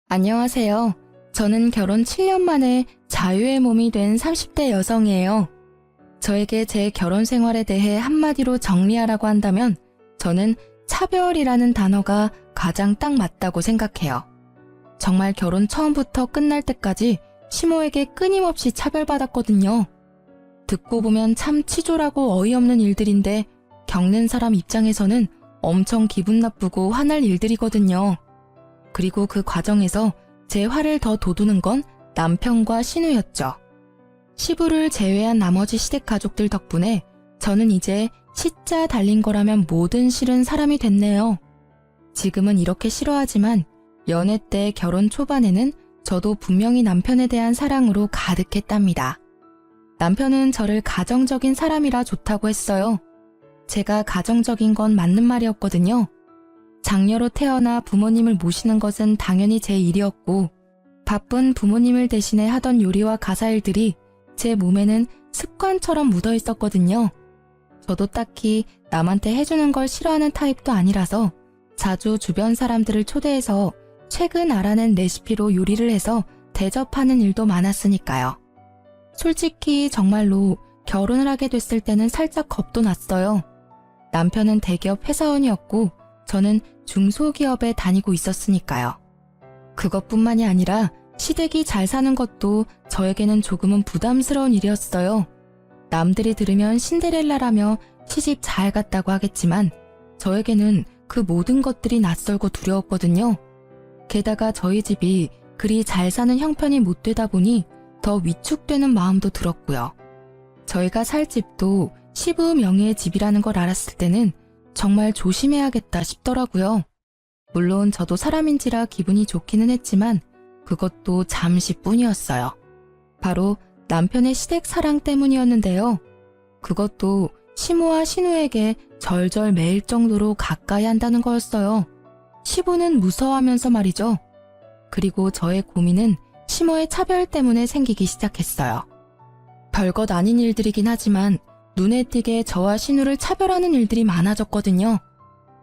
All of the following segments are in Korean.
안녕하세요. 저는 결혼 7년 만에 자유의 몸이 된 30대 여성이에요. 저에게 제 결혼 생활에 대해 한마디로 정리하라고 한다면 저는 차별이라는 단어가 가장 딱 맞다고 생각해요. 정말 결혼 처음부터 끝날 때까지 시모에게 끊임없이 차별받았거든요. 듣고 보면 참 치졸하고 어이없는 일들인데 겪는 사람 입장에서는 엄청 기분 나쁘고 화날 일들이거든요. 그리고 그 과정에서 제 화를 더 돋우는 건 남편과 신우였죠. 시부를 제외한 나머지 시댁 가족들 덕분에 저는 이제 시자 달린 거라면 뭐든 싫은 사람이 됐네요. 지금은 이렇게 싫어하지만 연애 때 결혼 초반에는 저도 분명히 남편에 대한 사랑으로 가득했답니다. 남편은 저를 가정적인 사람이라 좋다고 했어요. 제가 가정적인 건 맞는 말이었거든요. 장녀로 태어나 부모님을 모시는 것은 당연히 제 일이었고 바쁜 부모님을 대신해 하던 요리와 가사일들이 제 몸에는 습관처럼 묻어 있었거든요. 저도 딱히 남한테 해주는 걸 싫어하는 타입도 아니라서 자주 주변 사람들을 초대해서 최근 알아낸 레시피로 요리를 해서 대접하는 일도 많았으니까요. 솔직히 정말로 결혼을 하게 됐을 때는 살짝 겁도 났어요. 남편은 대기업 회사원이었고 저는 중소기업에 다니고 있었으니까요. 그것뿐만이 아니라 시댁이 잘 사는 것도 저에게는 조금은 부담스러운 일이었어요. 남들이 들으면 신데렐라라며 시집 잘 갔다고 하겠지만 저에게는 그 모든 것들이 낯설고 두려웠거든요. 게다가 저희 집이 그리 잘 사는 형편이 못 되다 보니 더 위축되는 마음도 들었고요. 저희가 살 집도 시부 명의의 집이라는 걸 알았을 때는 정말 조심해야겠다 싶더라고요. 물론 저도 사람인지라 기분이 좋기는 했지만 그것도 잠시뿐이었어요. 바로 남편의 시댁 사랑 때문이었는데요. 그것도 시모와 신우에게 절절 매일 정도로 가까이 한다는 거였어요. 시부는 무서워하면서 말이죠. 그리고 저의 고민은 시모의 차별 때문에 생기기 시작했어요. 별것 아닌 일들이긴 하지만 눈에 띄게 저와 신우를 차별하는 일들이 많아졌거든요.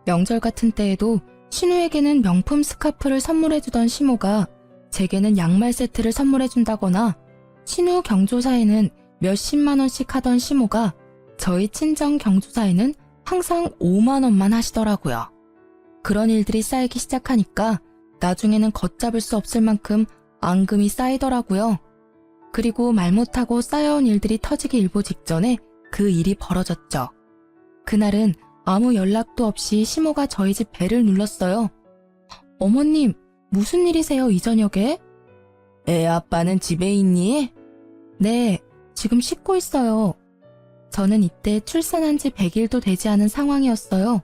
명절 같은 때에도 신우에게는 명품 스카프를 선물해주던 시모가 제게는 양말 세트를 선물해준다거나 신우 경조사에는 몇십만 원씩 하던 시모가 저희 친정 경조사에는 항상 5만 원만 하시더라고요. 그런 일들이 쌓이기 시작하니까 나중에는 걷잡을 수 없을 만큼 앙금이 쌓이더라고요. 그리고 말 못하고 쌓여온 일들이 터지기 일보 직전에 그 일이 벌어졌죠. 그날은 아무 연락도 없이 시모가 저희 집 벨을 눌렀어요. 어머님, 무슨 일이세요 이 저녁에? 애 아빠는 집에 있니? 네, 지금 씻고 있어요. 저는 이때 출산한 지 100일도 되지 않은 상황이었어요.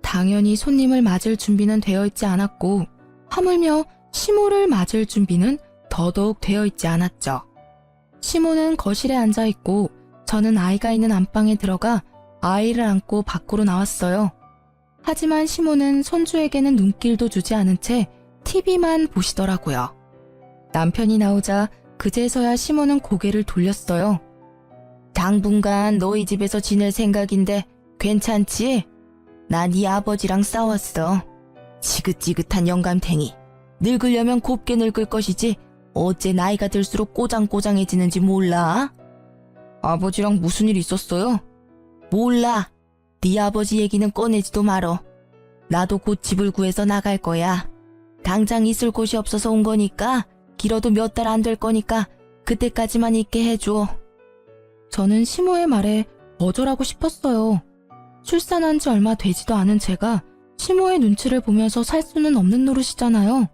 당연히 손님을 맞을 준비는 되어 있지 않았고 하물며 시모를 맞을 준비는 더더욱 되어 있지 않았죠. 시모는 거실에 앉아있고 저는 아이가 있는 안방에 들어가 아이를 안고 밖으로 나왔어요. 하지만 시모는 손주에게는 눈길도 주지 않은 채 TV만 보시더라고요. 남편이 나오자 그제서야 시모는 고개를 돌렸어요. 당분간 너희 집에서 지낼 생각인데 괜찮지? 나 네 아버지랑 싸웠어. 지긋지긋한 영감탱이. 늙으려면 곱게 늙을 것이지 어째 나이가 들수록 꼬장꼬장해지는지 몰라? 아버지랑 무슨 일 있었어요? 몰라. 네 아버지 얘기는 꺼내지도 말어. 나도 곧 집을 구해서 나갈 거야. 당장 있을 곳이 없어서 온 거니까 길어도 몇 달 안 될 거니까 그때까지만 있게 해줘. 저는 시모의 말에 거절하고 싶었어요. 출산한 지 얼마 되지도 않은 제가 시모의 눈치를 보면서 살 수는 없는 노릇이잖아요.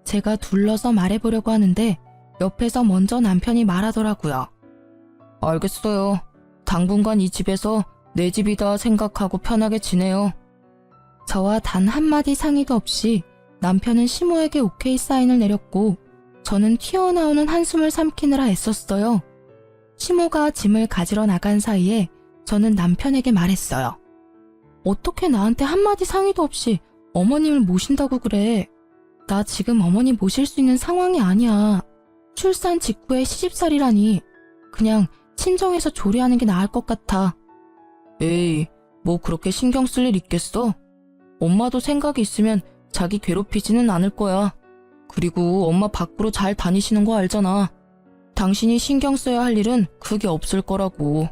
제가 둘러서 말해보려고 하는데 옆에서 먼저 남편이 말하더라고요. 알겠어요. 당분간 이 집에서 내 집이다 생각하고 편하게 지내요. 저와 단 한마디 상의도 없이 남편은 시모에게 오케이 사인을 내렸고 저는 튀어나오는 한숨을 삼키느라 애썼어요. 시모가 짐을 가지러 나간 사이에 저는 남편에게 말했어요. 어떻게 나한테 한마디 상의도 없이 어머님을 모신다고 그래. 나 지금 어머니 모실 수 있는 상황이 아니야. 출산 직후에 시집살이라니. 그냥 친정에서 조리하는 게 나을 것 같아. 에이, 뭐 그렇게 신경 쓸 일 있겠어? 엄마도 생각이 있으면 자기 괴롭히지는 않을 거야. 그리고 엄마 밖으로 잘 다니시는 거 알잖아. 당신이 신경 써야 할 일은 크게 없을 거라고.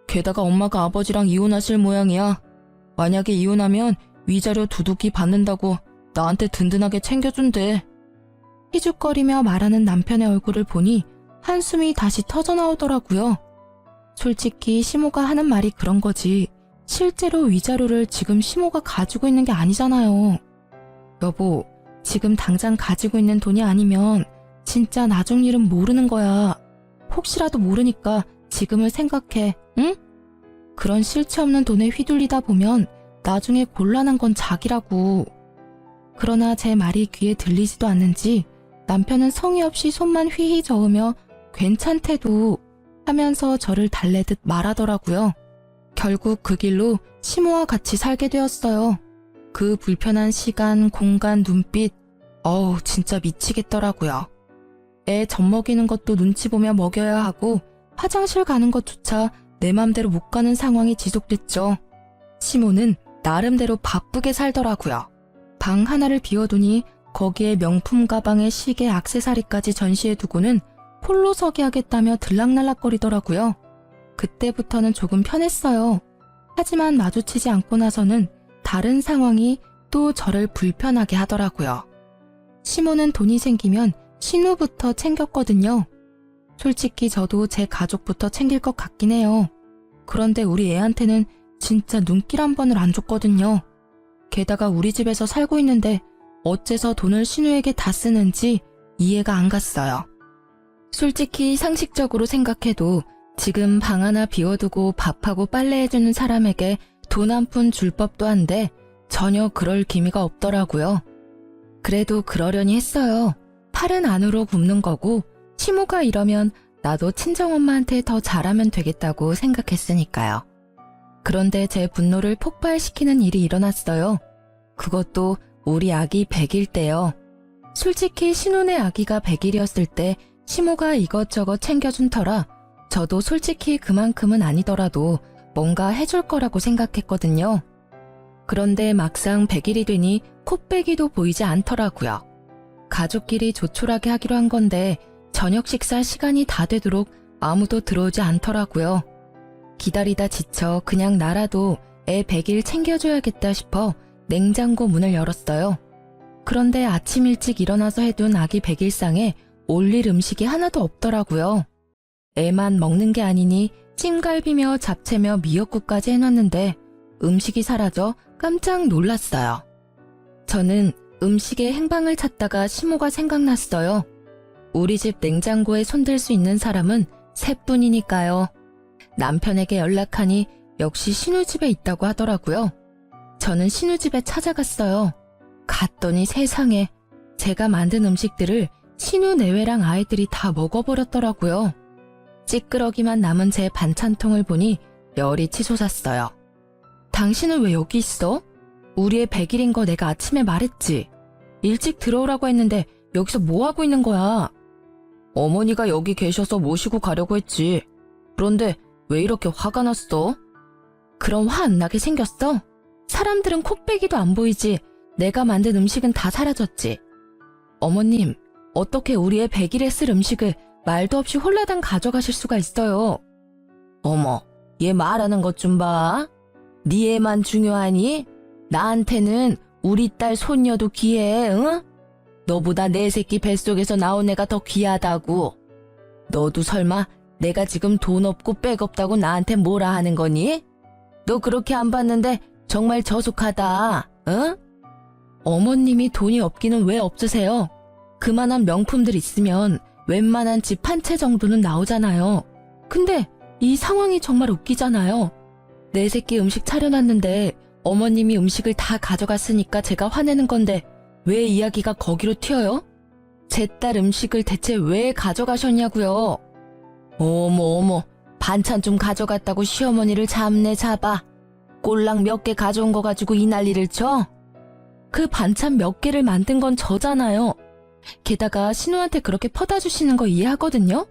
게다가 엄마가 아버지랑 이혼하실 모양이야. 만약에 이혼하면 위자료 두둑이 받는다고 나한테 든든하게 챙겨준대. 희죽거리며 말하는 남편의 얼굴을 보니 한숨이 다시 터져나오더라고요. 솔직히 시모가 하는 말이 그런 거지. 실제로 위자료를 지금 시모가 가지고 있는 게 아니잖아요. 여보, 지금 당장 가지고 있는 돈이 아니면 진짜 나중 일은 모르는 거야. 혹시라도 모르니까 지금을 생각해, 응? 그런 실체 없는 돈에 휘둘리다 보면 나중에 곤란한 건 자기라고. 그러나 제 말이 귀에 들리지도 않는지 남편은 성의 없이 손만 휘휘 저으며 괜찮대도 하면서 저를 달래듯 말하더라고요. 결국 그 길로 시모와 같이 살게 되었어요. 그 불편한 시간, 공간, 눈빛, 진짜 미치겠더라고요. 애 젖먹이는 것도 눈치 보며 먹여야 하고 화장실 가는 것조차 내 맘대로 못 가는 상황이 지속됐죠. 시모는 나름대로 바쁘게 살더라고요. 방 하나를 비워두니 거기에 명품 가방에 시계, 액세서리까지 전시해두고는 홀로 서기 하겠다며 들락날락거리더라고요. 그때부터는 조금 편했어요. 하지만 마주치지 않고 나서는 다른 상황이 또 저를 불편하게 하더라고요. 시모는 돈이 생기면 신우부터 챙겼거든요. 솔직히 저도 제 가족부터 챙길 것 같긴 해요. 그런데 우리 애한테는 진짜 눈길 한 번을 안 줬거든요. 게다가 우리 집에서 살고 있는데 어째서 돈을 신우에게 다 쓰는지 이해가 안 갔어요. 솔직히 상식적으로 생각해도 지금 방 하나 비워두고 밥하고 빨래해주는 사람에게 돈 한 푼 줄 법도 한데 전혀 그럴 기미가 없더라고요. 그래도 그러려니 했어요. 팔은 안으로 굽는 거고 시모가 이러면 나도 친정엄마한테 더 잘하면 되겠다고 생각했으니까요. 그런데 제 분노를 폭발시키는 일이 일어났어요. 그것도 우리 아기 100일 때요. 솔직히 신혼의 아기가 100일이었을 때 시모가 이것저것 챙겨준 터라 저도 솔직히 그만큼은 아니더라도 뭔가 해줄 거라고 생각했거든요. 그런데 막상 100일이 되니 코빼기도 보이지 않더라고요. 가족끼리 조촐하게 하기로 한 건데 저녁 식사 시간이 다 되도록 아무도 들어오지 않더라고요. 기다리다 지쳐 그냥 나라도 애 100일 챙겨줘야겠다 싶어 냉장고 문을 열었어요. 그런데 아침 일찍 일어나서 해둔 아기 100일상에 올릴 음식이 하나도 없더라고요. 애만 먹는 게 아니니 찜갈비며 잡채며 미역국까지 해놨는데 음식이 사라져 깜짝 놀랐어요. 저는 음식의 행방을 찾다가 시모가 생각났어요. 우리 집 냉장고에 손댈 수 있는 사람은 3분이니까요. 남편에게 연락하니 역시 신우 집에 있다고 하더라고요. 저는 신우 집에 찾아갔어요. 갔더니 세상에 제가 만든 음식들을 신우 내외랑 아이들이 다 먹어버렸더라고요. 찌끄러기만 남은 제 반찬통을 보니 열이 치솟았어요. 당신은 왜 여기 있어? 우리 애 100일인 거 내가 아침에 말했지. 일찍 들어오라고 했는데 여기서 뭐 하고 있는 거야? 어머니가 여기 계셔서 모시고 가려고 했지. 그런데 왜 이렇게 화가 났어? 그럼 화 안 나게 생겼어? 사람들은 코빼기도 안 보이지. 내가 만든 음식은 다 사라졌지. 어머님, 어떻게 우리 애 100일에 쓸 음식을 말도 없이 홀라당 가져가실 수가 있어요. 어머, 얘 말하는 것 좀 봐. 네 애만 중요하니? 나한테는 우리 딸 손녀도 귀해, 응? 너보다 내 새끼 뱃속에서 나온 애가 더 귀하다고. 너도 설마 내가 지금 돈 없고 백 없다고 나한테 뭐라 하는 거니? 너 그렇게 안 봤는데 정말 저속하다, 응? 어머님이 돈이 없기는 왜 없으세요? 그만한 명품들 있으면 웬만한 집 한 채 정도는 나오잖아요. 근데 이 상황이 정말 웃기잖아요. 내 새끼 음식 차려놨는데 어머님이 음식을 다 가져갔으니까 제가 화내는 건데 왜 이야기가 거기로 튀어요? 제 딸 음식을 대체 왜 가져가셨냐고요? 어머, 반찬 좀 가져갔다고 시어머니를 잡네 잡아. 꼴랑 몇 개 가져온 거 가지고 이 난리를 쳐? 그 반찬 몇 개를 만든 건 저잖아요. 게다가 신우한테 그렇게 퍼다 주시는 거 이해하거든요?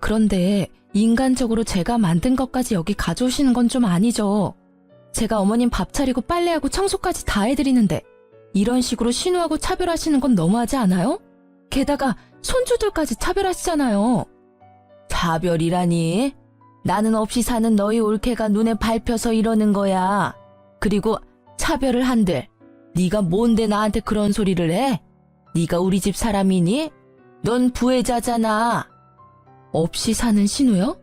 그런데 인간적으로 제가 만든 것까지 여기 가져오시는 건 좀 아니죠. 제가 어머님 밥 차리고 빨래하고 청소까지 다 해드리는데 이런 식으로 신우하고 차별하시는 건 너무하지 않아요? 게다가 손주들까지 차별하시잖아요. 차별이라니? 나는 없이 사는 너희 올케가 눈에 밟혀서 이러는 거야. 그리고 차별을 한들 네가 뭔데 나한테 그런 소리를 해? 네가 우리 집 사람이니? 넌 부혜자잖아. 없이 사는 신우요?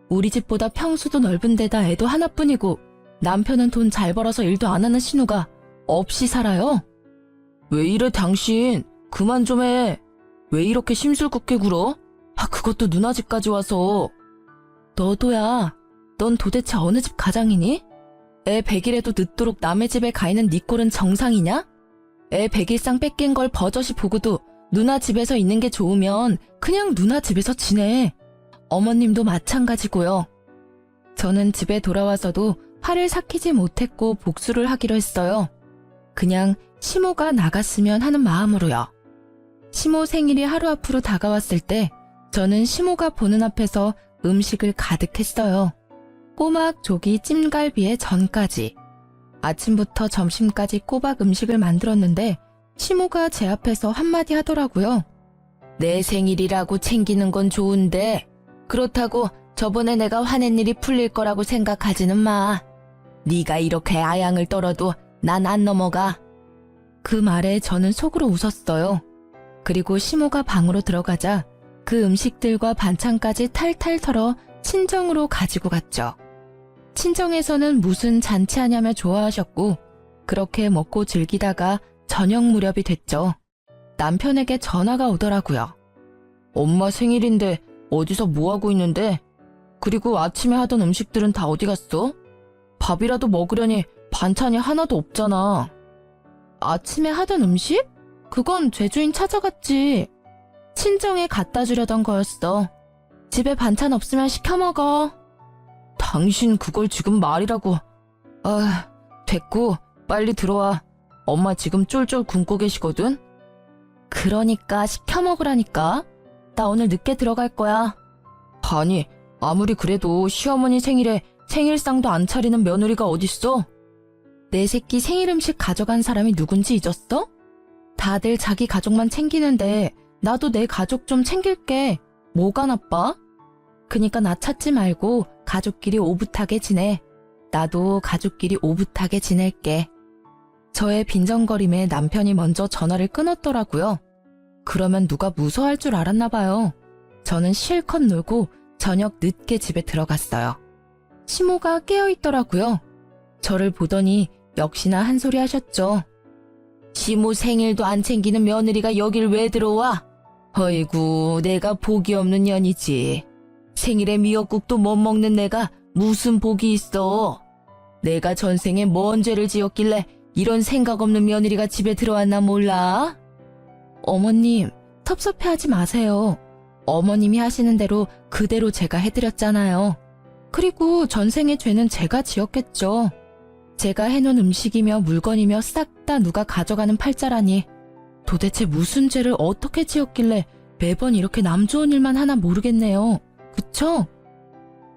우리 집보다 평수도 넓은 데다 애도 하나뿐이고 남편은 돈 잘 벌어서 일도 안 하는 신우가 없이 살아요? 왜 이래 당신? 그만 좀 해. 왜 이렇게 심술궂게 굴어? 그것도 누나 집까지 와서. 너도야. 넌 도대체 어느 집 가장이니? 애 100일에도 늦도록 남의 집에 가 있는 네 꼴은 정상이냐? 애 100일상 뺏긴 걸 버젓이 보고도 누나 집에서 있는 게 좋으면 그냥 누나 집에서 지내. 어머님도 마찬가지고요. 저는 집에 돌아와서도 화를 삭히지 못했고 복수를 하기로 했어요. 그냥 시모가 나갔으면 하는 마음으로요. 시모 생일이 하루 앞으로 다가왔을 때 저는 시모가 보는 앞에서 음식을 가득 했어요. 꼬막, 조기, 찜갈비에 전까지. 아침부터 점심까지 꼬박 음식을 만들었는데 시모가 제 앞에서 한마디 하더라고요. 내 생일이라고 챙기는 건 좋은데 그렇다고 저번에 내가 화낸 일이 풀릴 거라고 생각하지는 마. 네가 이렇게 아양을 떨어도 난 안 넘어가. 그 말에 저는 속으로 웃었어요. 그리고 시모가 방으로 들어가자 그 음식들과 반찬까지 탈탈 털어 친정으로 가지고 갔죠. 친정에서는 무슨 잔치하냐며 좋아하셨고 그렇게 먹고 즐기다가 저녁 무렵이 됐죠. 남편에게 전화가 오더라고요. 엄마 생일인데 어디서 뭐하고 있는데? 그리고 아침에 하던 음식들은 다 어디 갔어? 밥이라도 먹으려니 반찬이 하나도 없잖아. 아침에 하던 음식? 그건 죄주인 찾아갔지. 친정에 갖다 주려던 거였어. 집에 반찬 없으면 시켜 먹어. 당신 그걸 지금 말이라고. 됐고 빨리 들어와. 엄마 지금 쫄쫄 굶고 계시거든. 그러니까 시켜 먹으라니까. 나 오늘 늦게 들어갈 거야. 아니 아무리 그래도 시어머니 생일에 생일상도 안 차리는 며느리가 어딨어? 내 새끼 생일 음식 가져간 사람이 누군지 잊었어? 다들 자기 가족만 챙기는데 나도 내 가족 좀 챙길게. 뭐가 나빠? 그니까 나 찾지 말고 가족끼리 오붓하게 지내. 나도 가족끼리 오붓하게 지낼게. 저의 빈정거림에 남편이 먼저 전화를 끊었더라고요. 그러면 누가 무서워할 줄 알았나 봐요. 저는 실컷 놀고 저녁 늦게 집에 들어갔어요. 시모가 깨어있더라고요. 저를 보더니 역시나 한 소리 하셨죠. 시모 생일도 안 챙기는 며느리가 여길 왜 들어와? 어이구 내가 복이 없는 년이지. 생일에 미역국도 못 먹는 내가 무슨 복이 있어. 내가 전생에 뭔 죄를 지었길래 이런 생각 없는 며느리가 집에 들어왔나 몰라? 어머님, 섭섭해하지 마세요. 어머님이 하시는 대로 그대로 제가 해드렸잖아요. 그리고 전생의 죄는 제가 지었겠죠. 제가 해놓은 음식이며 물건이며 싹 다 누가 가져가는 팔자라니. 도대체 무슨 죄를 어떻게 지었길래 매번 이렇게 남 좋은 일만 하나 모르겠네요. 그쵸?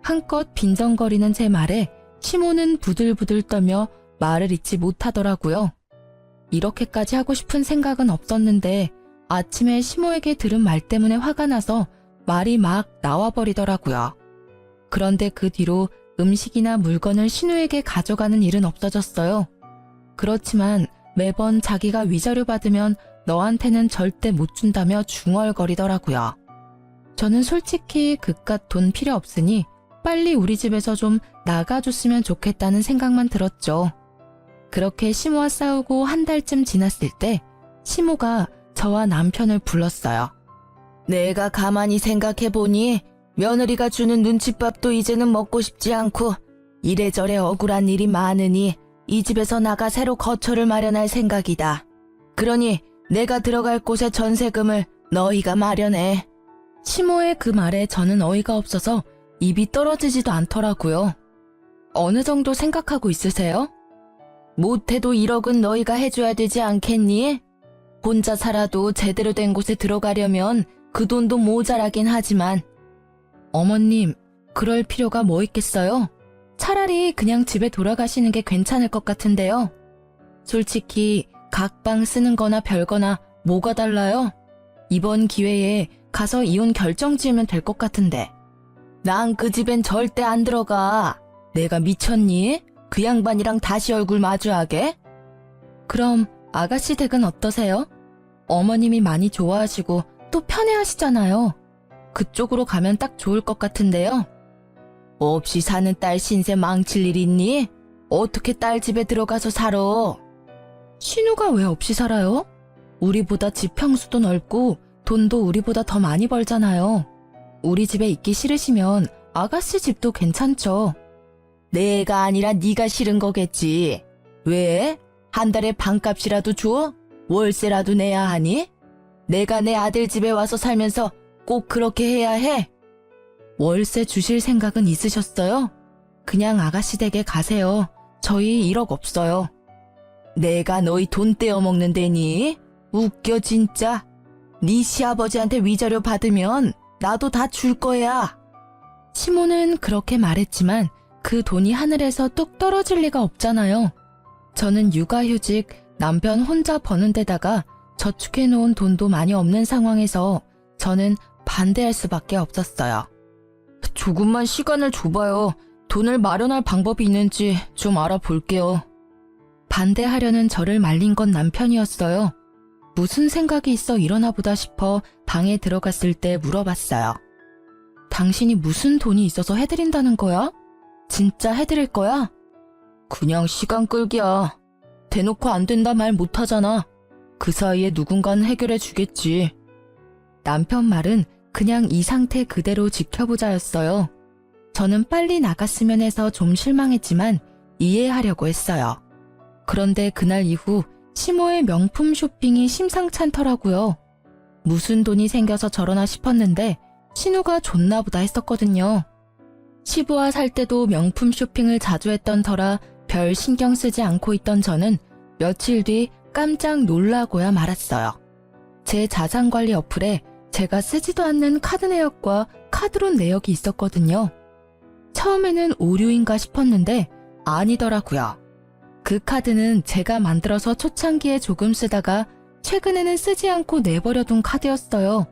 한껏 빈정거리는 제 말에 시모는 부들부들 떨며 말을 잇지 못하더라고요. 이렇게까지 하고 싶은 생각은 없었는데 아침에 시모에게 들은 말 때문에 화가 나서 말이 막 나와버리더라고요. 그런데 그 뒤로 음식이나 물건을 신우에게 가져가는 일은 없어졌어요. 그렇지만 매번 자기가 위자료 받으면 너한테는 절대 못 준다며 중얼거리더라고요. 저는 솔직히 그깟 돈 필요 없으니 빨리 우리 집에서 좀 나가줬으면 좋겠다는 생각만 들었죠. 그렇게 시모와 싸우고 한 달쯤 지났을 때 시모가 저와 남편을 불렀어요. 내가 가만히 생각해보니 며느리가 주는 눈칫밥도 이제는 먹고 싶지 않고 이래저래 억울한 일이 많으니 이 집에서 나가 새로 거처를 마련할 생각이다. 그러니 내가 들어갈 곳에 전세금을 너희가 마련해. 시모의 그 말에 저는 어이가 없어서 입이 떨어지지도 않더라고요. 어느 정도 생각하고 있으세요? 못해도 1억은 너희가 해줘야 되지 않겠니? 혼자 살아도 제대로 된 곳에 들어가려면 그 돈도 모자라긴 하지만. 어머님, 그럴 필요가 뭐 있겠어요? 차라리 그냥 집에 돌아가시는 게 괜찮을 것 같은데요. 솔직히 각 방 쓰는 거나 별거나 뭐가 달라요? 이번 기회에 가서 이혼 결정 지으면 될 것 같은데. 난 그 집엔 절대 안 들어가. 내가 미쳤니? 그 양반이랑 다시 얼굴 마주하게? 그럼 아가씨 댁은 어떠세요? 어머님이 많이 좋아하시고 또 편애하시잖아요. 그쪽으로 가면 딱 좋을 것 같은데요. 없이 사는 딸 신세 망칠 일 있니? 어떻게 딸 집에 들어가서 살아? 신우가 왜 없이 살아요? 우리보다 집 평수도 넓고 돈도 우리보다 더 많이 벌잖아요. 우리 집에 있기 싫으시면 아가씨 집도 괜찮죠. 내가 아니라 네가 싫은 거겠지. 왜? 한 달에 방값이라도 줘? 월세라도 내야 하니? 내가 내 아들 집에 와서 살면서 꼭 그렇게 해야 해? 월세 주실 생각은 있으셨어요? 그냥 아가씨 댁에 가세요. 저희 1억 없어요. 내가 너희 돈 떼어먹는 데니? 웃겨 진짜. 네 시아버지한테 위자료 받으면 나도 다 줄 거야. 시모는 그렇게 말했지만 그 돈이 하늘에서 뚝 떨어질 리가 없잖아요. 저는 육아휴직, 남편 혼자 버는 데다가 저축해놓은 돈도 많이 없는 상황에서 저는 반대할 수밖에 없었어요. 조금만 시간을 줘봐요. 돈을 마련할 방법이 있는지 좀 알아볼게요. 반대하려는 저를 말린 건 남편이었어요. 무슨 생각이 있어 이러나 보다 싶어 방에 들어갔을 때 물어봤어요. 당신이 무슨 돈이 있어서 해드린다는 거야? 진짜 해드릴 거야? 그냥 시간 끌기야. 대놓고 안 된다 말 못하잖아. 그 사이에 누군가는 해결해 주겠지. 남편 말은 그냥 이 상태 그대로 지켜보자였어요. 저는 빨리 나갔으면 해서 좀 실망했지만 이해하려고 했어요. 그런데 그날 이후 시모의 명품 쇼핑이 심상찮더라고요. 무슨 돈이 생겨서 저러나 싶었는데 신우가 좋나 보다 했었거든요. 시부와 살 때도 명품 쇼핑을 자주 했던 터라 별 신경 쓰지 않고 있던 저는 며칠 뒤 깜짝 놀라고야 말았어요. 제 자산관리 어플에 제가 쓰지도 않는 카드 내역과 카드론 내역이 있었거든요. 처음에는 오류인가 싶었는데 아니더라고요. 그 카드는 제가 만들어서 초창기에 조금 쓰다가 최근에는 쓰지 않고 내버려둔 카드였어요.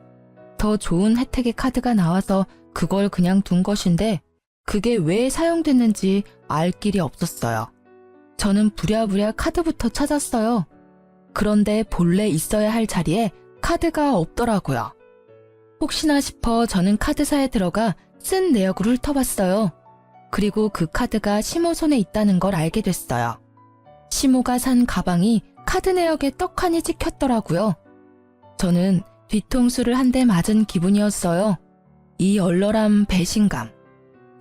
더 좋은 혜택의 카드가 나와서 그걸 그냥 둔 것인데 그게 왜 사용됐는지 알 길이 없었어요. 저는 부랴부랴 카드부터 찾았어요. 그런데 본래 있어야 할 자리에 카드가 없더라고요. 혹시나 싶어 저는 카드사에 들어가 쓴 내역을 훑어봤어요. 그리고 그 카드가 시모 손에 있다는 걸 알게 됐어요. 시모가 산 가방이 카드 내역에 떡하니 찍혔더라고요. 저는 뒤통수를 한 대 맞은 기분이었어요. 이 얼얼한 배신감.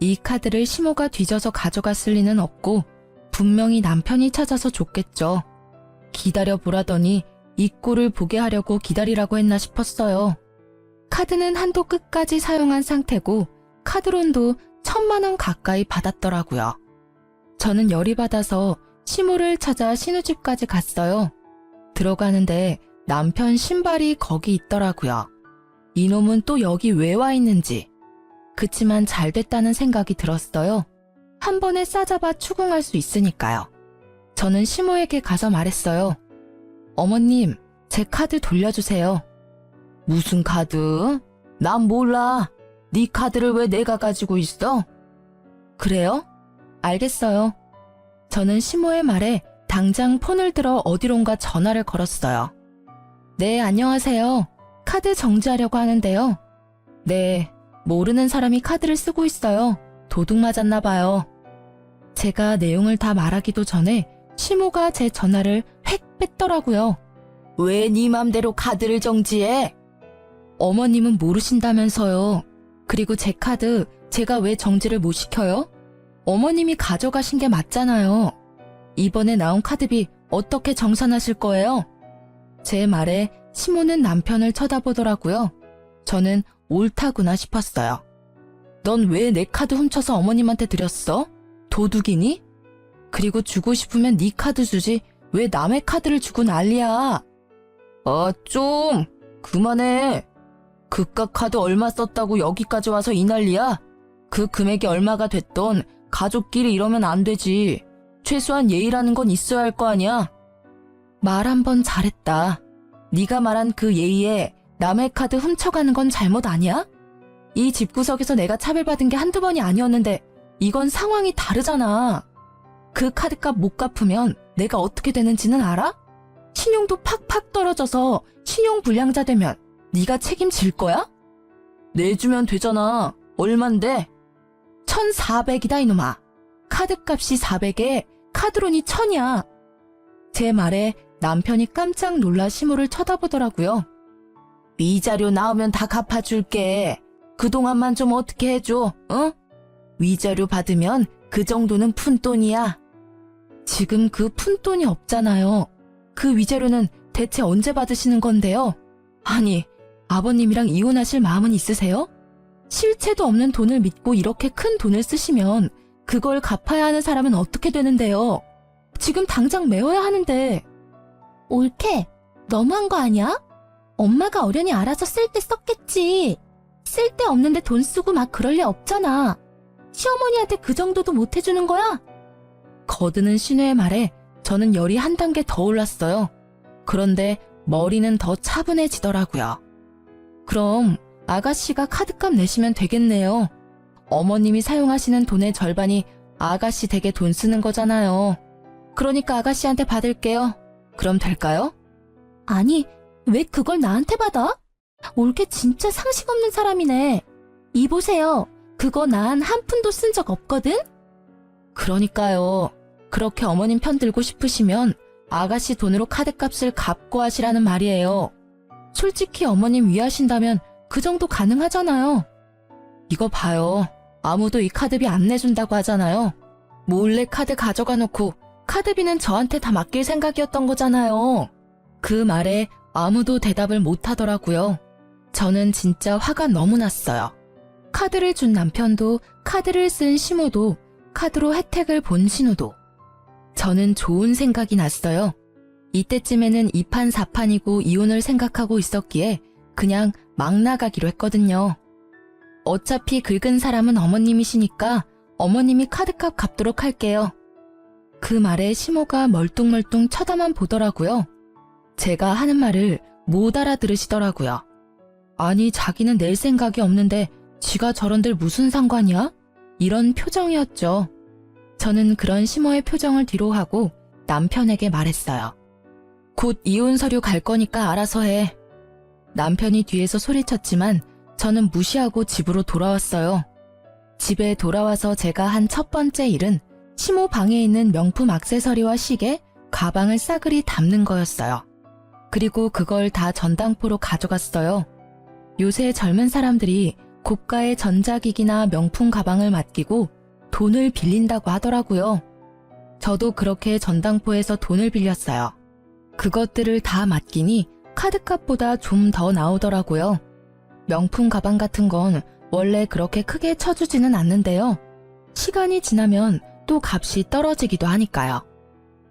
이 카드를 시모가 뒤져서 가져갔을 리는 없고 분명히 남편이 찾아서 줬겠죠. 기다려보라더니 이 꼴을 보게 하려고 기다리라고 했나 싶었어요. 카드는 한도 끝까지 사용한 상태고 카드론도 1,000만 원 가까이 받았더라고요. 저는 열이 받아서 시모를 찾아 신우집까지 갔어요. 들어가는데 남편 신발이 거기 있더라고요. 이놈은 또 여기 왜 와 있는지. 그치만 잘 됐다는 생각이 들었어요. 한 번에 싸잡아 추궁할 수 있으니까요. 저는 시모에게 가서 말했어요. 어머님, 제 카드 돌려주세요. 무슨 카드? 난 몰라. 네 카드를 왜 내가 가지고 있어? 그래요? 알겠어요. 저는 시모의 말에 당장 폰을 들어 어디론가 전화를 걸었어요. 네, 안녕하세요. 카드 정지하려고 하는데요. 네, 모르는 사람이 카드를 쓰고 있어요. 도둑 맞았나 봐요. 제가 내용을 다 말하기도 전에 시모가 제 전화를 획 뺐더라고요. 왜 네 맘대로 카드를 정지해? 어머님은 모르신다면서요. 그리고 제 카드 제가 왜 정지를 못 시켜요? 어머님이 가져가신 게 맞잖아요. 이번에 나온 카드비 어떻게 정산하실 거예요? 제 말에 시모는 남편을 쳐다보더라고요. 저는 옳다구나 싶었어요. 넌 왜 내 카드 훔쳐서 어머님한테 드렸어? 도둑이니? 그리고 주고 싶으면 네 카드 주지 왜 남의 카드를 주고 난리야? 좀 그만해. 그깟 카드 얼마 썼다고 여기까지 와서 이 난리야? 그 금액이 얼마가 됐던 가족끼리 이러면 안 되지. 최소한 예의라는 건 있어야 할 거 아니야? 말 한 번 잘했다. 네가 말한 그 예의에 남의 카드 훔쳐가는 건 잘못 아니야? 이 집구석에서 내가 차별받은 게 한두 번이 아니었는데 이건 상황이 다르잖아. 그 카드값 못 갚으면 내가 어떻게 되는지는 알아? 신용도 팍팍 떨어져서 신용불량자 되면 네가 책임질 거야? 내주면 되잖아. 얼만데? 1,400이다 이놈아. 카드값이 400에 카드론이 1,000이야. 제 말에 남편이 깜짝 놀라 시모를 쳐다보더라고요. 위자료 나오면 다 갚아줄게. 그동안만 좀 어떻게 해줘, 응? 위자료 받으면 그 정도는 푼돈이야. 지금 그 푼돈이 없잖아요. 그 위자료는 대체 언제 받으시는 건데요? 아니, 아버님이랑 이혼하실 마음은 있으세요? 실체도 없는 돈을 믿고 이렇게 큰 돈을 쓰시면 그걸 갚아야 하는 사람은 어떻게 되는데요? 지금 당장 메워야 하는데. 옳게, 너무한 거 아니야? 엄마가 어련히 알아서 쓸 때 썼겠지. 쓸 데 없는데 돈 쓰고 막 그럴 리 없잖아. 시어머니한테 그 정도도 못 해주는 거야? 거드는 시누의 말에 저는 열이 한 단계 더 올랐어요. 그런데 머리는 더 차분해지더라고요. 그럼 아가씨가 카드값 내시면 되겠네요. 어머님이 사용하시는 돈의 절반이 아가씨 댁에 돈 쓰는 거잖아요. 그러니까 아가씨한테 받을게요. 그럼 될까요? 아니, 왜 그걸 나한테 받아? 올케 진짜 상식 없는 사람이네. 이보세요. 그거 난 한 푼도 쓴 적 없거든? 그러니까요. 그렇게 어머님 편 들고 싶으시면 아가씨 돈으로 카드값을 갚고 하시라는 말이에요. 솔직히 어머님 위하신다면 그 정도 가능하잖아요. 이거 봐요. 아무도 이 카드비 안 내준다고 하잖아요. 몰래 카드 가져가 놓고 카드비는 저한테 다 맡길 생각이었던 거잖아요. 그 말에 아무도 대답을 못 하더라고요. 저는 진짜 화가 너무 났어요. 카드를 준 남편도, 카드를 쓴 시모도, 카드로 혜택을 본 신우도. 저는 좋은 생각이 났어요. 이때쯤에는 2판 4판이고 이혼을 생각하고 있었기에 그냥 막 나가기로 했거든요. 어차피 긁은 사람은 어머님이시니까 어머님이 카드값 갚도록 할게요. 그 말에 시모가 멀뚱멀뚱 쳐다만 보더라고요. 제가 하는 말을 못 알아들으시더라고요. 아니, 자기는 낼 생각이 없는데 지가 저런들 무슨 상관이야? 이런 표정이었죠. 저는 그런 시모의 표정을 뒤로하고 남편에게 말했어요. 곧 이혼 서류 갈 거니까 알아서 해. 남편이 뒤에서 소리쳤지만 저는 무시하고 집으로 돌아왔어요. 집에 돌아와서 제가 한 첫 번째 일은 시모 방에 있는 명품 액세서리와 시계, 가방을 싸그리 담는 거였어요. 그리고 그걸 다 전당포로 가져갔어요. 요새 젊은 사람들이 고가의 전자기기나 명품 가방을 맡기고 돈을 빌린다고 하더라고요. 저도 그렇게 전당포에서 돈을 빌렸어요. 그것들을 다 맡기니 카드값보다 좀 더 나오더라고요. 명품 가방 같은 건 원래 그렇게 크게 쳐주지는 않는데요. 시간이 지나면 또 값이 떨어지기도 하니까요.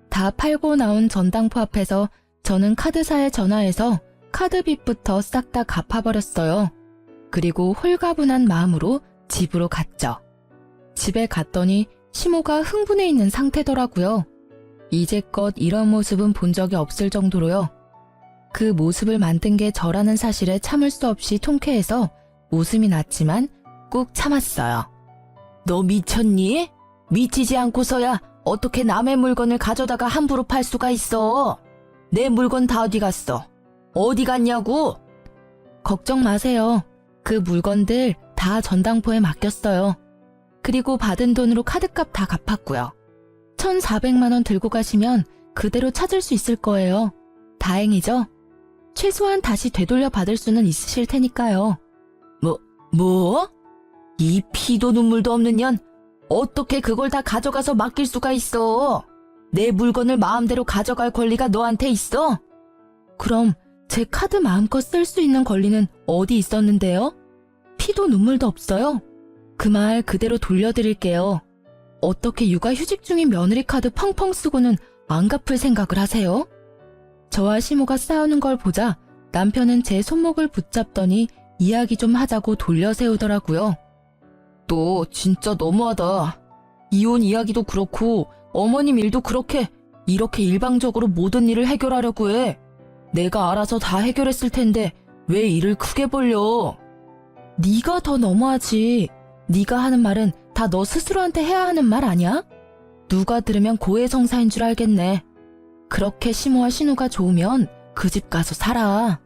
다 팔고 나온 전당포 앞에서 저는 카드사에 전화해서 카드빚부터 싹 다 갚아버렸어요. 그리고 홀가분한 마음으로 집으로 갔죠. 집에 갔더니 시모가 흥분해 있는 상태더라고요. 이제껏 이런 모습은 본 적이 없을 정도로요. 그 모습을 만든 게 저라는 사실에 참을 수 없이 통쾌해서 웃음이 났지만 꾹 참았어요. 너 미쳤니? 미치지 않고서야 어떻게 남의 물건을 가져다가 함부로 팔 수가 있어? 내 물건 다 어디 갔어? 어디 갔냐고? 걱정 마세요. 그 물건들 다 전당포에 맡겼어요. 그리고 받은 돈으로 카드값 다 갚았고요. 1,400만 원 들고 가시면 그대로 찾을 수 있을 거예요. 다행이죠? 최소한 다시 되돌려 받을 수는 있으실 테니까요. 뭐? 이 피도 눈물도 없는 년, 어떻게 그걸 다 가져가서 맡길 수가 있어? 내 물건을 마음대로 가져갈 권리가 너한테 있어? 그럼 제 카드 마음껏 쓸 수 있는 권리는 어디 있었는데요? 피도 눈물도 없어요. 그 말 그대로 돌려드릴게요. 어떻게 육아휴직 중인 며느리 카드 펑펑 쓰고는 안 갚을 생각을 하세요? 저와 시모가 싸우는 걸 보자 남편은 제 손목을 붙잡더니 이야기 좀 하자고 돌려 세우더라고요. 너 진짜 너무하다. 이혼 이야기도 그렇고 어머님 일도 이렇게 일방적으로 모든 일을 해결하려고 해. 내가 알아서 다 해결했을 텐데 왜 일을 크게 벌려? 네가 더 너무하지. 네가 하는 말은 다 너 스스로한테 해야 하는 말 아니야? 누가 들으면 고해성사인 줄 알겠네. 그렇게 시모와 신우가 좋으면 그 집 가서 살아.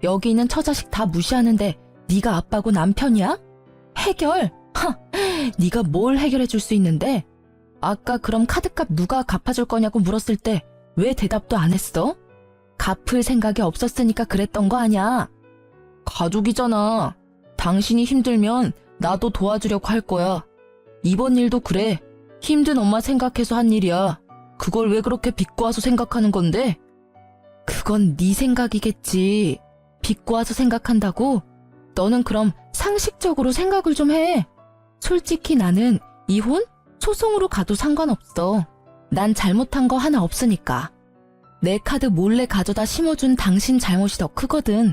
여기 있는 처자식 다 무시하는데 네가 아빠고 남편이야? 해결? 네가 뭘 해결해 줄 수 있는데? 아까 그럼 카드값 누가 갚아줄 거냐고 물었을 때 왜 대답도 안 했어? 갚을 생각이 없었으니까 그랬던 거 아냐? 가족이잖아. 당신이 힘들면 나도 도와주려고 할 거야. 이번 일도 그래. 힘든 엄마 생각해서 한 일이야. 그걸 왜 그렇게 비꼬아서 생각하는 건데? 그건 네 생각이겠지. 비꼬아서 생각한다고? 너는 그럼 상식적으로 생각을 좀 해. 솔직히 나는 이혼? 소송으로 가도 상관없어. 난 잘못한 거 하나 없으니까. 내 카드 몰래 가져다 심어준 당신 잘못이 더 크거든.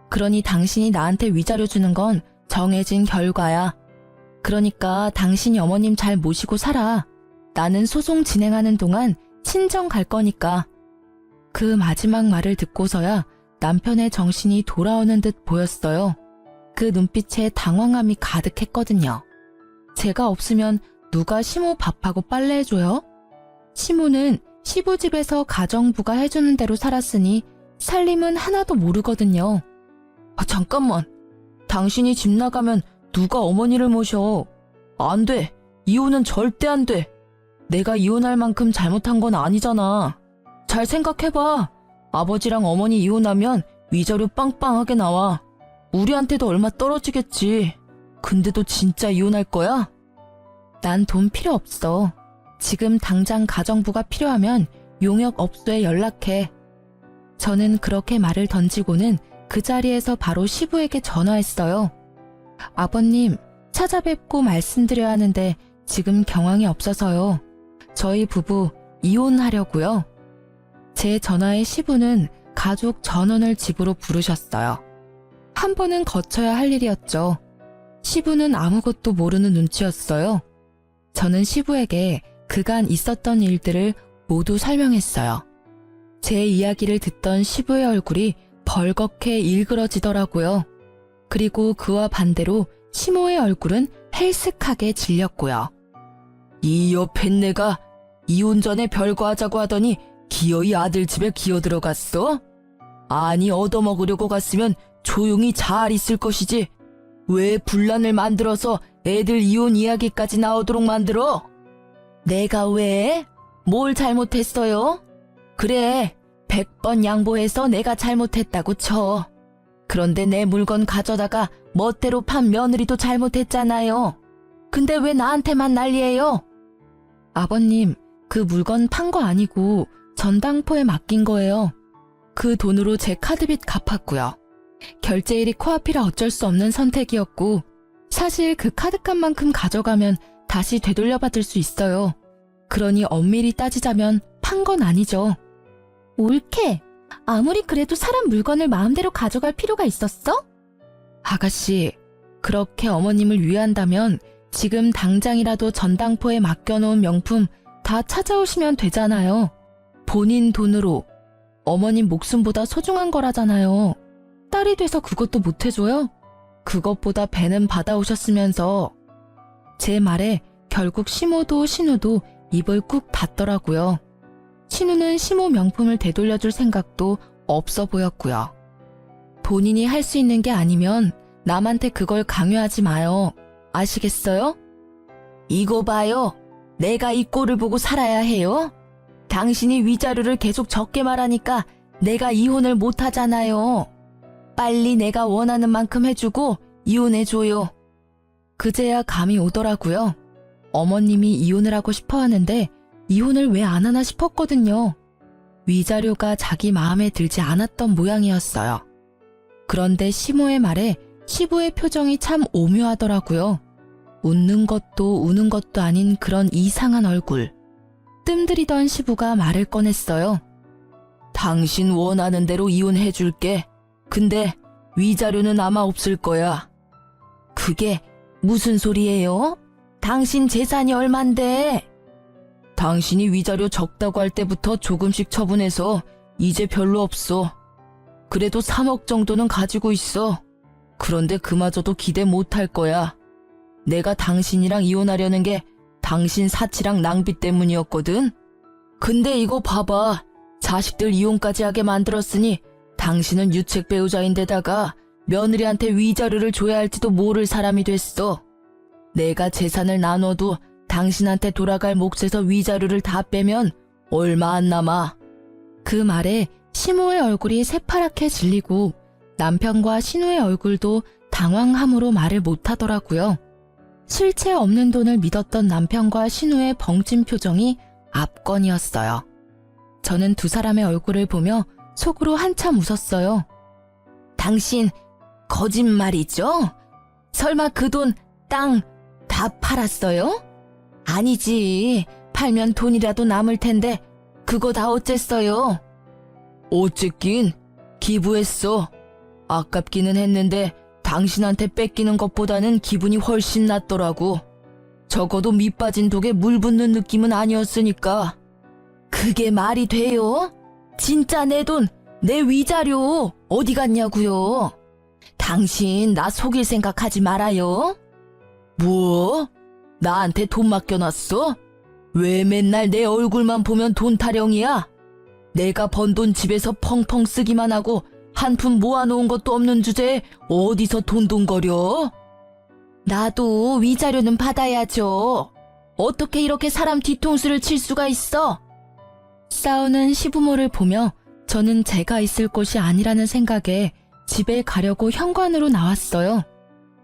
그러니 당신이 나한테 위자료 주는 건 정해진 결과야. 그러니까 당신이 어머님 잘 모시고 살아. 나는 소송 진행하는 동안 친정 갈 거니까. 그 마지막 말을 듣고서야 남편의 정신이 돌아오는 듯 보였어요. 그 눈빛에 당황함이 가득했거든요. 제가 없으면 누가 시모 밥하고 빨래해줘요? 시모는 시부집에서 가정부가 해주는 대로 살았으니 살림은 하나도 모르거든요. 잠깐만. 당신이 집 나가면 누가 어머니를 모셔? 안 돼. 이혼은 절대 안 돼. 내가 이혼할 만큼 잘못한 건 아니잖아. 잘 생각해봐. 아버지랑 어머니 이혼하면 위자료 빵빵하게 나와. 우리한테도 얼마 떨어지겠지. 근데도 진짜 이혼할 거야? 난 돈 필요 없어. 지금 당장 가정부가 필요하면 용역업소에 연락해. 저는 그렇게 말을 던지고는 그 자리에서 바로 시부에게 전화했어요. 아버님, 찾아뵙고 말씀드려야 하는데 지금 경황이 없어서요. 저희 부부 이혼하려고요. 제 전화에 시부는 가족 전원을 집으로 부르셨어요. 한 번은 거쳐야 할 일이었죠. 시부는 아무것도 모르는 눈치였어요. 저는 시부에게 그간 있었던 일들을 모두 설명했어요. 제 이야기를 듣던 시부의 얼굴이 벌겋게 일그러지더라고요. 그리고 그와 반대로 시모의 얼굴은 헬쓱하게 질렸고요. 이 여팬네가 이혼 전에 별거 하자고 하더니 기어이 아들 집에 기어 들어갔어? 아니 얻어먹으려고 갔으면 조용히 잘 있을 것이지. 왜 분란을 만들어서 애들 이혼 이야기까지 나오도록 만들어? 내가 왜? 뭘 잘못했어요? 그래, 100번 양보해서 내가 잘못했다고 쳐. 그런데 내 물건 가져다가 멋대로 판 며느리도 잘못했잖아요. 근데 왜 나한테만 난리예요? 아버님, 그 물건 판 거 아니고 전당포에 맡긴 거예요. 그 돈으로 제 카드빚 갚았고요. 결제일이 코앞이라 어쩔 수 없는 선택이었고, 사실 그 카드값만큼 가져가면 다시 되돌려받을 수 있어요. 그러니 엄밀히 따지자면 판 건 아니죠. 옳게. 아무리 그래도 사람 물건을 마음대로 가져갈 필요가 있었어? 아가씨, 그렇게 어머님을 위한다면 지금 당장이라도 전당포에 맡겨놓은 명품 다 찾아오시면 되잖아요. 본인 돈으로. 어머님 목숨보다 소중한 거라잖아요. 딸이 돼서 그것도 못 해줘요? 그것보다 배는 받아오셨으면서. 제 말에 결국 시모도 신우도 입을 꾹 닫더라고요. 신우는 시모 명품을 되돌려줄 생각도 없어 보였고요. 본인이 할 수 있는 게 아니면 남한테 그걸 강요하지 마요. 아시겠어요? 이거 봐요. 내가 이 꼴을 보고 살아야 해요? 당신이 위자료를 계속 적게 말하니까 내가 이혼을 못 하잖아요. 빨리 내가 원하는 만큼 해주고 이혼해줘요. 그제야 감이 오더라고요. 어머님이 이혼을 하고 싶어 하는데 이혼을 왜 안 하나 싶었거든요. 위자료가 자기 마음에 들지 않았던 모양이었어요. 그런데 시모의 말에 시부의 표정이 참 오묘하더라고요. 웃는 것도 우는 것도 아닌 그런 이상한 얼굴. 뜸들이던 시부가 말을 꺼냈어요. 당신 원하는 대로 이혼해줄게. 근데 위자료는 아마 없을 거야. 그게 무슨 소리예요? 당신 재산이 얼만데? 당신이 위자료 적다고 할 때부터 조금씩 처분해서 이제 별로 없어. 그래도 3억 정도는 가지고 있어. 그런데 그마저도 기대 못할 거야. 내가 당신이랑 이혼하려는 게 당신 사치랑 낭비 때문이었거든. 근데 이거 봐봐. 자식들 이혼까지 하게 만들었으니 당신은 유책 배우자인데다가 며느리한테 위자료를 줘야 할지도 모를 사람이 됐어. 내가 재산을 나눠도 당신한테 돌아갈 몫에서 위자료를 다 빼면 얼마 안 남아. 그 말에 시모의 얼굴이 새파랗게 질리고 남편과 신우의 얼굴도 당황함으로 말을 못하더라고요. 실체 없는 돈을 믿었던 남편과 신우의 벙찐 표정이 압권이었어요. 저는 두 사람의 얼굴을 보며 속으로 한참 웃었어요. 당신 거짓말이죠? 설마 그 돈 땅 다 팔았어요? 아니지. 팔면 돈이라도 남을 텐데 그거 다 어쨌어요? 어쨌긴 기부했어. 아깝기는 했는데 당신한테 뺏기는 것보다는 기분이 훨씬 낫더라고. 적어도 밑 빠진 독에 물 붓는 느낌은 아니었으니까. 그게 말이 돼요? 진짜 내 돈, 내 위자료 어디 갔냐고요? 당신 나 속일 생각하지 말아요. 뭐? 나한테 돈 맡겨놨어? 왜 맨날 내 얼굴만 보면 돈 타령이야? 내가 번 돈 집에서 펑펑 쓰기만 하고 한 푼 모아놓은 것도 없는 주제에 어디서 돈돈거려? 나도 위자료는 받아야죠. 어떻게 이렇게 사람 뒤통수를 칠 수가 있어? 싸우는 시부모를 보며 저는 제가 있을 곳이 아니라는 생각에 집에 가려고 현관으로 나왔어요.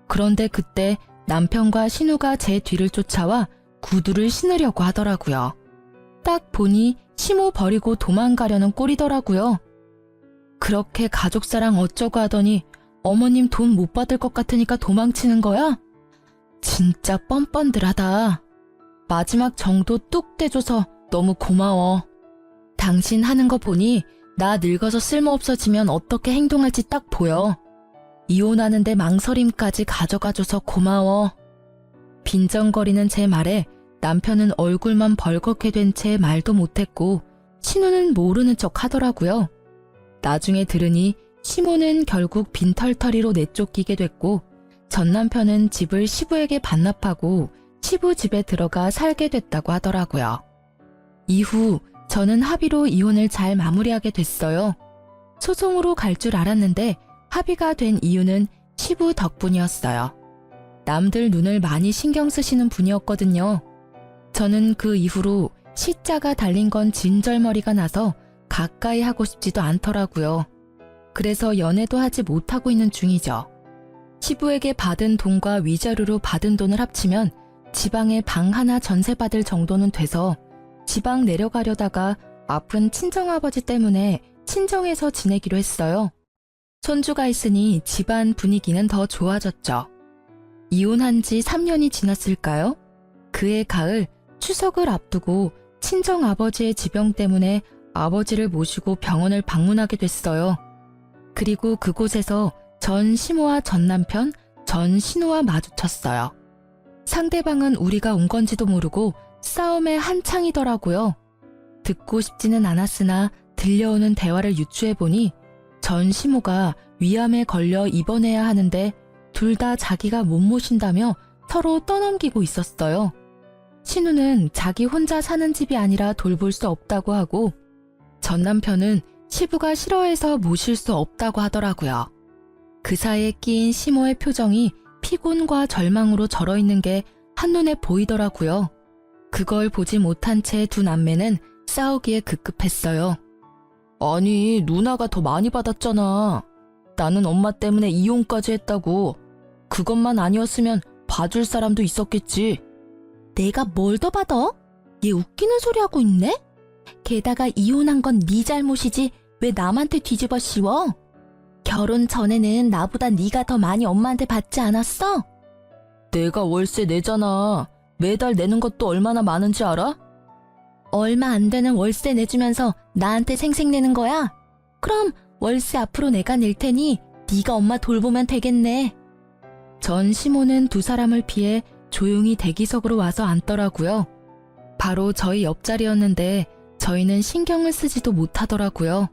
그런데 그때 남편과 신우가 제 뒤를 쫓아와 구두를 신으려고 하더라고요. 딱 보니 시모 버리고 도망가려는 꼴이더라고요. 그렇게 가족사랑 어쩌고 하더니 어머님 돈 못 받을 것 같으니까 도망치는 거야? 진짜 뻔뻔들하다. 마지막 정도 뚝 떼줘서 너무 고마워. 당신 하는 거 보니 나 늙어서 쓸모없어지면 어떻게 행동할지 딱 보여. 이혼하는데 망설임까지 가져가줘서 고마워. 빈정거리는 제 말에 남편은 얼굴만 벌겋게 된 채 말도 못했고 신우는 모르는 척 하더라고요. 나중에 들으니 시모는 결국 빈털터리로 내쫓기게 됐고 전 남편은 집을 시부에게 반납하고 시부 집에 들어가 살게 됐다고 하더라고요. 이후 저는 합의로 이혼을 잘 마무리하게 됐어요. 소송으로 갈 줄 알았는데 합의가 된 이유는 시부 덕분이었어요. 남들 눈을 많이 신경 쓰시는 분이었거든요. 저는 그 이후로 시자가 달린 건 진절머리가 나서 가까이 하고 싶지도 않더라고요. 그래서 연애도 하지 못하고 있는 중이죠. 시부에게 받은 돈과 위자료로 받은 돈을 합치면 지방에 방 하나 전세받을 정도는 돼서 지방 내려가려다가 아픈 친정아버지 때문에 친정에서 지내기로 했어요. 손주가 있으니 집안 분위기는 더 좋아졌죠. 이혼한 지 3년이 지났을까요? 그해 가을 추석을 앞두고 친정아버지의 지병 때문에 아버지를 모시고 병원을 방문하게 됐어요. 그리고 그곳에서 전 시모와 전 남편, 전 신우와 마주쳤어요. 상대방은 우리가 온 건지도 모르고 싸움에 한창이더라고요. 듣고 싶지는 않았으나 들려오는 대화를 유추해보니 전 시모가 위암에 걸려 입원해야 하는데 둘 다 자기가 못 모신다며 서로 떠넘기고 있었어요. 신우는 자기 혼자 사는 집이 아니라 돌볼 수 없다고 하고 전 남편은 시부가 싫어해서 모실 수 없다고 하더라고요. 그 사이에 끼인 시모의 표정이 피곤과 절망으로 절어있는 게 한눈에 보이더라고요. 그걸 보지 못한 채 두 남매는 싸우기에 급급했어요. 아니, 누나가 더 많이 받았잖아. 나는 엄마 때문에 이혼까지 했다고. 그것만 아니었으면 봐줄 사람도 있었겠지. 내가 뭘 더 받아? 얘 웃기는 소리 하고 있네? 게다가 이혼한 건 네 잘못이지 왜 남한테 뒤집어 씌워? 결혼 전에는 나보다 네가 더 많이 엄마한테 받지 않았어? 내가 월세 내잖아. 매달 내는 것도 얼마나 많은지 알아? 얼마 안 되는 월세 내주면서 나한테 생색내는 거야? 그럼 월세 앞으로 내가 낼 테니 네가 엄마 돌보면 되겠네. 전 시모는 두 사람을 피해 조용히 대기석으로 와서 앉더라고요. 바로 저희 옆자리였는데 저희는 신경을 쓰지도 못하더라고요.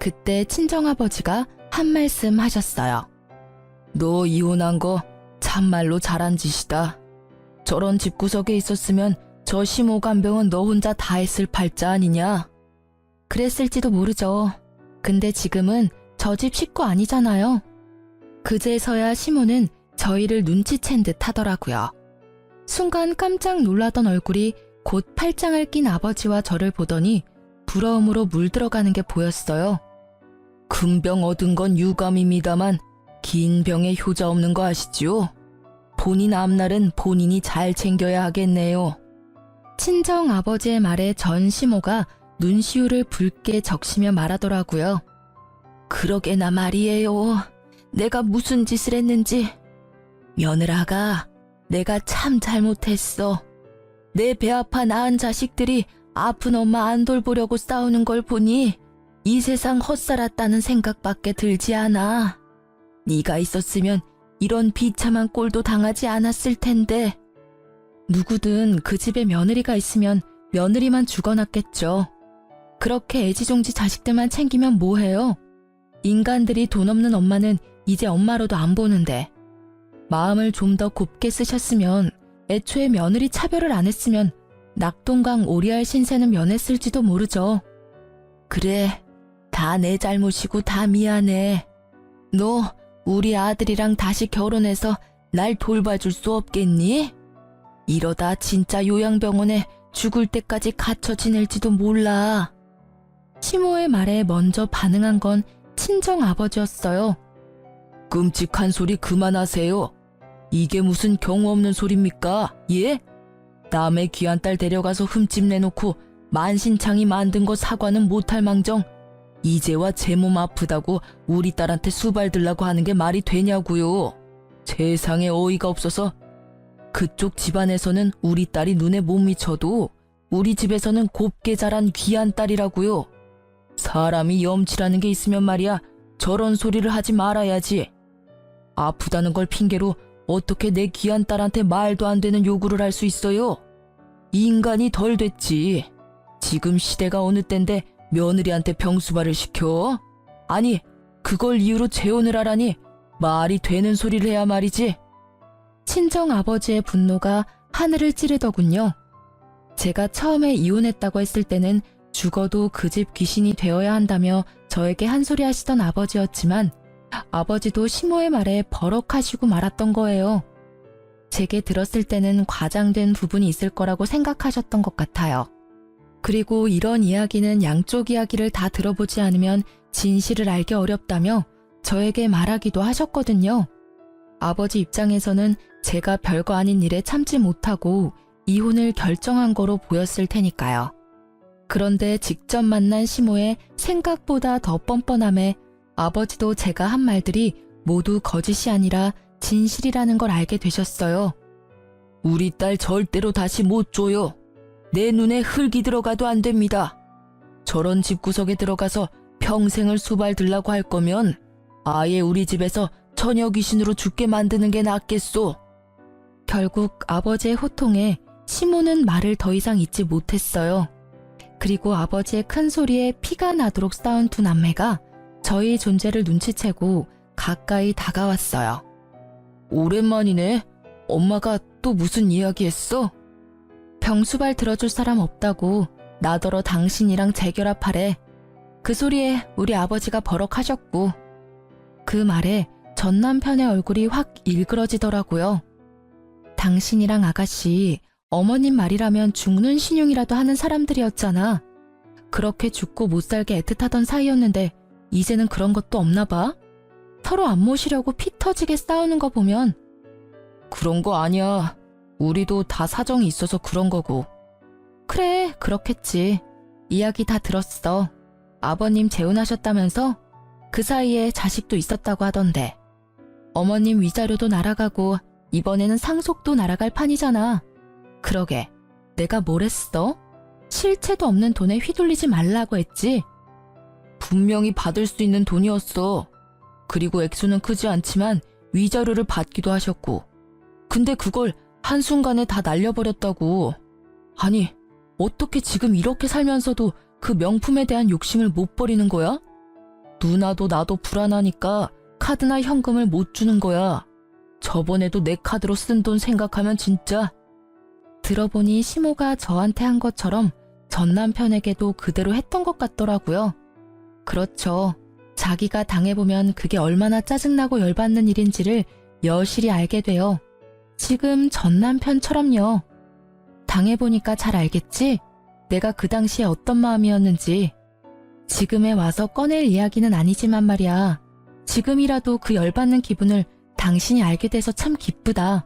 그때 친정아버지가 한 말씀 하셨어요. 너 이혼한 거 참말로 잘한 짓이다. 저런 집구석에 있었으면 저 시모 간병은 너 혼자 다 했을 팔자 아니냐? 그랬을지도 모르죠. 근데 지금은 저 집 식구 아니잖아요. 그제서야 시모는 저희를 눈치챈 듯 하더라고요. 순간 깜짝 놀라던 얼굴이 곧 팔짱을 낀 아버지와 저를 보더니 부러움으로 물들어가는 게 보였어요. 큰 병 얻은 건 유감입니다만 긴 병에 효자 없는 거 아시죠? 본인 앞날은 본인이 잘 챙겨야 하겠네요. 친정 아버지의 말에 전 시모가 눈시울을 붉게 적시며 말하더라고요. 그러게나 말이에요. 내가 무슨 짓을 했는지. 며느라가 내가 참 잘못했어. 내 배 아파 낳은 자식들이 아픈 엄마 안 돌보려고 싸우는 걸 보니 이 세상 헛살았다는 생각밖에 들지 않아. 네가 있었으면 이런 비참한 꼴도 당하지 않았을 텐데. 누구든 그 집에 며느리가 있으면 며느리만 죽어났겠죠. 그렇게 애지중지 자식들만 챙기면 뭐해요? 인간들이 돈 없는 엄마는 이제 엄마로도 안 보는데. 마음을 좀 더 곱게 쓰셨으면 애초에 며느리 차별을 안 했으면 낙동강 오리알 신세는 면했을지도 모르죠. 그래, 다 내 잘못이고 다 미안해. 너 우리 아들이랑 다시 결혼해서 날 돌봐줄 수 없겠니? 이러다 진짜 요양병원에 죽을 때까지 갇혀 지낼지도 몰라. 시모의 말에 먼저 반응한 건 친정 아버지였어요. 끔찍한 소리 그만하세요. 이게 무슨 경우 없는 소리입니까? 예? 남의 귀한 딸 데려가서 흠집 내놓고 만신창이 만든 거 사과는 못할 망정 이제와 제 몸 아프다고 우리 딸한테 수발 들라고 하는 게 말이 되냐고요. 세상에 어이가 없어서. 그쪽 집안에서는 우리 딸이 눈에 못 미쳐도 우리 집에서는 곱게 자란 귀한 딸이라고요. 사람이 염치라는 게 있으면 말이야 저런 소리를 하지 말아야지. 아프다는 걸 핑계로 어떻게 내 귀한 딸한테 말도 안 되는 요구를 할 수 있어요? 인간이 덜 됐지. 지금 시대가 어느 땐데 며느리한테 병수발을 시켜? 아니, 그걸 이유로 재혼을 하라니 말이 되는 소리를 해야 말이지. 친정 아버지의 분노가 하늘을 찌르더군요. 제가 처음에 이혼했다고 했을 때는 죽어도 그 집 귀신이 되어야 한다며 저에게 한 소리 하시던 아버지였지만 아버지도 시모의 말에 버럭하시고 말았던 거예요. 제게 들었을 때는 과장된 부분이 있을 거라고 생각하셨던 것 같아요. 그리고 이런 이야기는 양쪽 이야기를 다 들어보지 않으면 진실을 알기 어렵다며 저에게 말하기도 하셨거든요. 아버지 입장에서는 제가 별거 아닌 일에 참지 못하고 이혼을 결정한 거로 보였을 테니까요. 그런데 직접 만난 시모의 생각보다 더 뻔뻔함에 아버지도 제가 한 말들이 모두 거짓이 아니라 진실이라는 걸 알게 되셨어요. 우리 딸 절대로 다시 못 줘요. 내 눈에 흙이 들어가도 안 됩니다. 저런 집구석에 들어가서 평생을 수발 들라고 할 거면 아예 우리 집에서 처녀 귀신으로 죽게 만드는 게 낫겠소. 결국 아버지의 호통에 시모는 말을 더 이상 잇지 못했어요. 그리고 아버지의 큰 소리에 피가 나도록 싸운 두 남매가 저희 존재를 눈치채고 가까이 다가왔어요. 오랜만이네. 엄마가 또 무슨 이야기 했어? 병수발 들어줄 사람 없다고 나더러 당신이랑 재결합하래. 그 소리에 우리 아버지가 버럭하셨고. 그 말에 전 남편의 얼굴이 확 일그러지더라고요. 당신이랑 아가씨, 어머님 말이라면 죽는 신용이라도 하는 사람들이었잖아. 그렇게 죽고 못 살게 애틋하던 사이였는데 이제는 그런 것도 없나 봐? 서로 안 모시려고 피 터지게 싸우는 거 보면. 그런 거 아니야. 우리도 다 사정이 있어서 그런 거고. 그래, 그렇겠지. 이야기 다 들었어. 아버님 재혼하셨다면서? 그 사이에 자식도 있었다고 하던데. 어머님 위자료도 날아가고 이번에는 상속도 날아갈 판이잖아. 그러게, 내가 뭘 했어? 실체도 없는 돈에 휘둘리지 말라고 했지? 분명히 받을 수 있는 돈이었어. 그리고 액수는 크지 않지만 위자료를 받기도 하셨고. 근데 그걸 한순간에 다 날려버렸다고. 아니, 어떻게 지금 이렇게 살면서도 그 명품에 대한 욕심을 못 버리는 거야? 누나도 나도 불안하니까 카드나 현금을 못 주는 거야. 저번에도 내 카드로 쓴 돈 생각하면 진짜. 들어보니 시모가 저한테 한 것처럼 전 남편에게도 그대로 했던 것 같더라고요. 그렇죠. 자기가 당해보면 그게 얼마나 짜증나고 열받는 일인지를 여실히 알게 돼요. 지금 전 남편처럼요. 당해보니까 잘 알겠지? 내가 그 당시에 어떤 마음이었는지. 지금에 와서 꺼낼 이야기는 아니지만 말이야. 지금이라도 그 열받는 기분을 당신이 알게 돼서 참 기쁘다.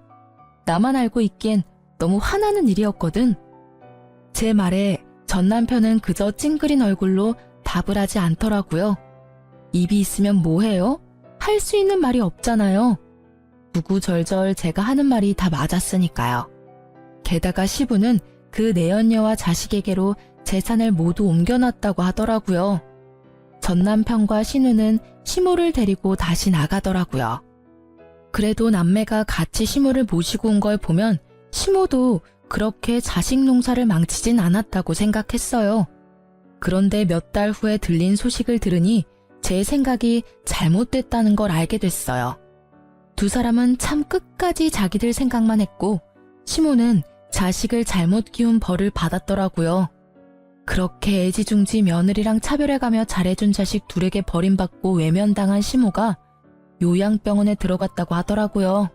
나만 알고 있기엔 너무 화나는 일이었거든. 제 말에 전 남편은 그저 찡그린 얼굴로 답을 하지 않더라고요. 입이 있으면 뭐해요? 할 수 있는 말이 없잖아요. 구구절절 제가 하는 말이 다 맞았으니까요. 게다가 시부는 그 내연녀와 자식에게로 재산을 모두 옮겨놨다고 하더라고요. 전 남편과 신우는 시모를 데리고 다시 나가더라고요. 그래도 남매가 같이 시모를 모시고 온 걸 보면 시모도 그렇게 자식 농사를 망치진 않았다고 생각했어요. 그런데 몇 달 후에 들린 소식을 들으니 제 생각이 잘못됐다는 걸 알게 됐어요. 두 사람은 참 끝까지 자기들 생각만 했고 시모는 자식을 잘못 키운 벌을 받았더라고요. 그렇게 애지중지 며느리랑 차별해가며 잘해준 자식 둘에게 버림받고 외면당한 시모가 요양병원에 들어갔다고 하더라고요.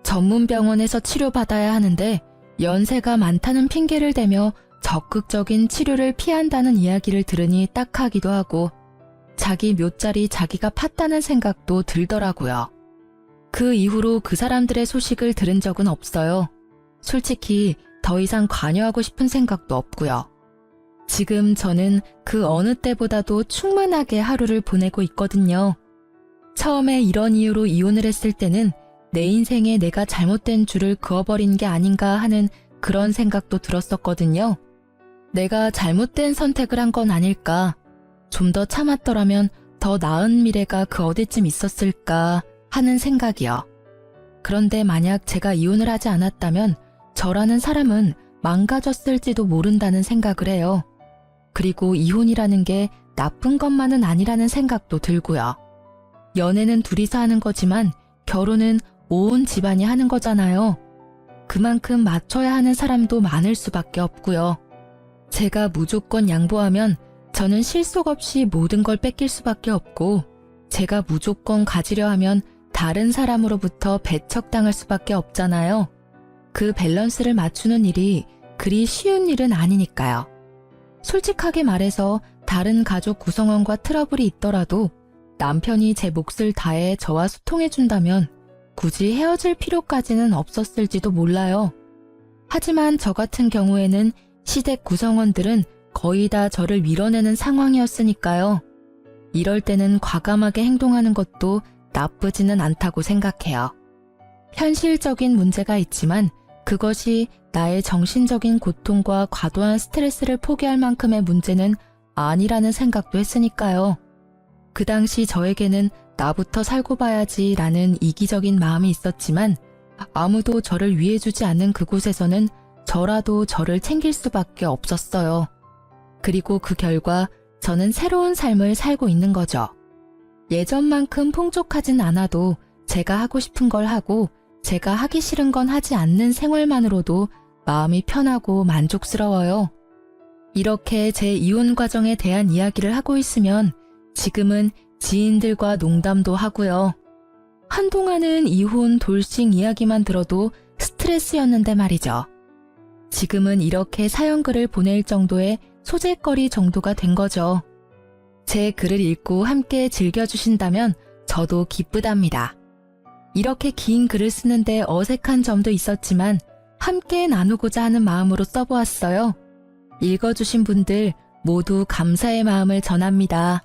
전문병원에서 치료받아야 하는데 연세가 많다는 핑계를 대며 적극적인 치료를 피한다는 이야기를 들으니 딱하기도 하고 자기 묘자리 자기가 팠다는 생각도 들더라고요. 그 이후로 그 사람들의 소식을 들은 적은 없어요. 솔직히 더 이상 관여하고 싶은 생각도 없고요. 지금 저는 그 어느 때보다도 충만하게 하루를 보내고 있거든요. 처음에 이런 이유로 이혼을 했을 때는 내 인생에 내가 잘못된 줄을 그어버린 게 아닌가 하는 그런 생각도 들었었거든요. 내가 잘못된 선택을 한 건 아닐까, 좀 더 참았더라면 더 나은 미래가 그 어디쯤 있었을까 하는 생각이요. 그런데 만약 제가 이혼을 하지 않았다면 저라는 사람은 망가졌을지도 모른다는 생각을 해요. 그리고 이혼이라는 게 나쁜 것만은 아니라는 생각도 들고요. 연애는 둘이서 하는 거지만 결혼은 온 집안이 하는 거잖아요. 그만큼 맞춰야 하는 사람도 많을 수밖에 없고요. 제가 무조건 양보하면 저는 실속 없이 모든 걸 뺏길 수밖에 없고, 제가 무조건 가지려 하면 다른 사람으로부터 배척당할 수밖에 없잖아요. 그 밸런스를 맞추는 일이 그리 쉬운 일은 아니니까요. 솔직하게 말해서 다른 가족 구성원과 트러블이 있더라도 남편이 제 몫을 다해 저와 소통해준다면 굳이 헤어질 필요까지는 없었을지도 몰라요. 하지만 저 같은 경우에는 시댁 구성원들은 거의 다 저를 밀어내는 상황이었으니까요. 이럴 때는 과감하게 행동하는 것도 나쁘지는 않다고 생각해요. 현실적인 문제가 있지만 그것이 나의 정신적인 고통과 과도한 스트레스를 포기할 만큼의 문제는 아니라는 생각도 했으니까요. 그 당시 저에게는 나부터 살고 봐야지 라는 이기적인 마음이 있었지만 아무도 저를 위해주지 않는 그곳에서는 저라도 저를 챙길 수밖에 없었어요. 그리고 그 결과 저는 새로운 삶을 살고 있는 거죠. 예전만큼 풍족하진 않아도 제가 하고 싶은 걸 하고 제가 하기 싫은 건 하지 않는 생활만으로도 마음이 편하고 만족스러워요. 이렇게 제 이혼 과정에 대한 이야기를 하고 있으면 지금은 지인들과 농담도 하고요. 한동안은 이혼, 돌싱 이야기만 들어도 스트레스였는데 말이죠. 지금은 이렇게 사연글을 보낼 정도의 소재거리 정도가 된 거죠. 제 글을 읽고 함께 즐겨주신다면 저도 기쁘답니다. 이렇게 긴 글을 쓰는데 어색한 점도 있었지만 함께 나누고자 하는 마음으로 써보았어요. 읽어주신 분들 모두 감사의 마음을 전합니다.